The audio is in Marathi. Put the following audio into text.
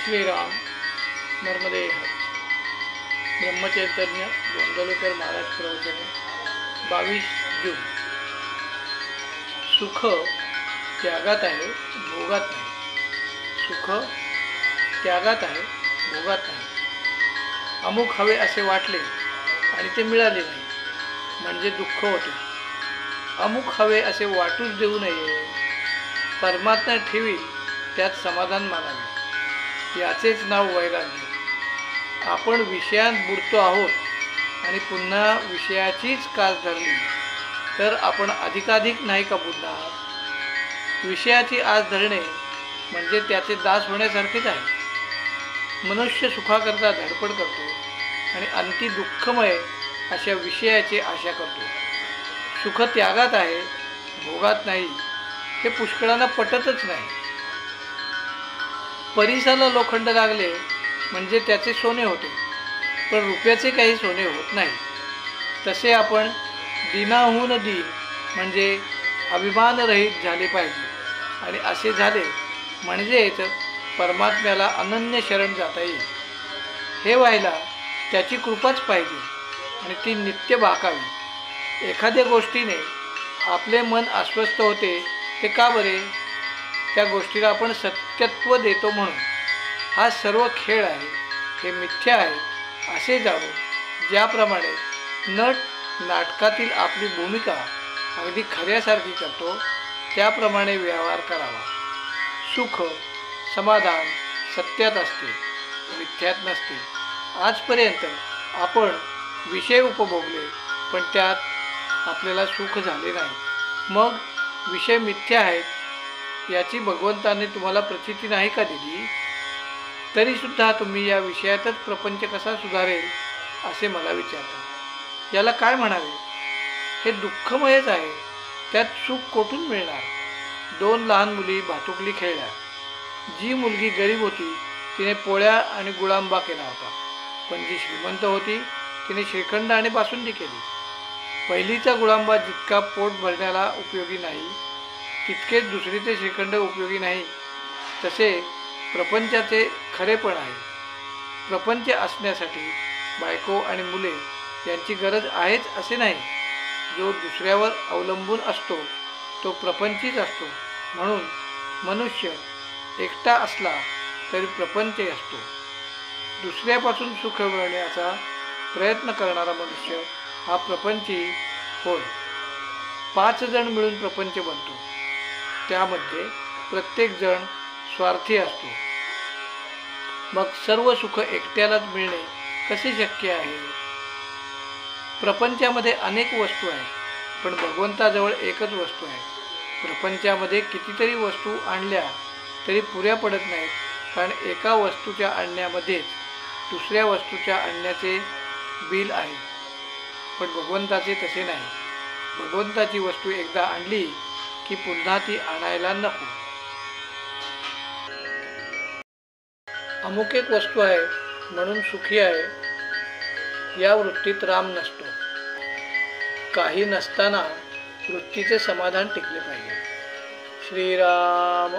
श्रीराम नर्मदे हर. ब्रह्मचैतन्य गोंदवलेकर महाराज प्रवचन 22 जून. सुख त्यागात आहे, भोगात नाही. सुख त्यागात आहे, भोगात नाही. अमुक हवे असे वाटले आणि ते मिळाले नाही म्हणजे दुःख होते. अमुक हवे असे वाटूच देऊ नये. परमात्मा ठेवी त्यात समाधान मानावे. याचेच नाव वैराग्य. आपण विषयांत बुडतो आहोत आणि पुन्हा विषयाचीच कास धरली तर आपण अधिकाधिक नाही का बुडणार. विषयाची आस धरणे म्हणजे त्याचे दास होण्यासारखेच आहे. मनुष्य सुखाकरता धडपड करतो आणि अंती दुःखमय अशा विषयाची आशा करतो. सुख त्यागात आहे, भोगात नाही हे पुष्कळांना पटतच नाही. परिसाला लोखंड लागले म्हणजे त्याचे सोने होते, पण रुपयाचे काही सोने होत नाही. तसे आपण दिनाहून दिन म्हणजे अभिमानरहित झाले पाहिजे आणि असे झाले म्हणजेच परमात्म्याला अनन्य शरण जाता येईल. हे व्हायला त्याची कृपाच पाहिजे आणि ती नित्य बाकावी. एखाद्या गोष्टीने आपले मन अस्वस्थ होते ते का बरे? त्या गोष्टीला आपण सत्यत्व देतो म्हणून. हा सर्व खेळ आहे, हे मिथ्या आहे असे जाणून ज्याप्रमाणे नट नाटकातील आपली भूमिका अगदी खऱ्यासारखी करतो त्याप्रमाणे व्यवहार करावा. सुख समाधान सत्यात असते, मिथ्यात नसते. आजपर्यंत आपण विषय उपभोगले पण त्यात आपल्याला सुख झाले नाही. मग विषय मिथ्या आहेत याची भगवंताने तुम्हाला प्रचिती नाही का दिली? तरीसुद्धा तुम्ही या विषयातच प्रपंच कसा सुधारेल असे मला विचारता. याला काय म्हणावे? हे दुःखमयच आहे, त्यात सुख कोठून मिळणार? 2 लहान मुली भातुकली खेळल्या. जी मुलगी गरीब होती तिने पोळ्या आणि गुळांबा केला होता, पण जी श्रीमंत होती तिने श्रीखंड आणि बासुंदी केली. पहिलीचा गुळांबा जितका पोट भरण्याला उपयोगी नाही तितकेच दुसरीचे श्रीखंड उपयोगी नाही. तसे प्रपंचाचे खरेपण आहे. प्रपंच असण्यासाठी बायको आणि मुले यांची गरज आहेच असे नाही. जो दुसऱ्यावर अवलंबून असतो तो प्रपंचीच असतो. म्हणून मनुष्य एकटा असला तरी प्रपंच असतो. दुसऱ्यापासून सुख मिळवण्याचा प्रयत्न करणारा मनुष्य हा प्रपंची होय. 5 जण मिळून प्रपंच बनतो. त्यामध्ये प्रत्येक जण स्वार्थी असतो. मग सर्व सुख एकट्यालाच मिळणे कसे शक्य आहे? प्रपंचामध्ये अनेक वस्तू आहेत पण भगवंताजवळ एकच वस्तू आहे. प्रपंचामध्ये कितीतरी वस्तू आणल्या तरी पुऱ्या पडत नाहीत, कारण एका वस्तूच्या आणण्यामध्येच दुसऱ्या वस्तूच्या आणण्याचे बिल आहे. पण भगवंताचे तसे नाही. भगवंताची वस्तू एकदा आणली की पुन्हा ती आणायला नको. अमुक एक वस्तू आहे म्हणून सुखी आहे या वृत्तीत राम नसतो. काही नसताना वृत्तीचे समाधान टिकले पाहिजे. श्रीराम.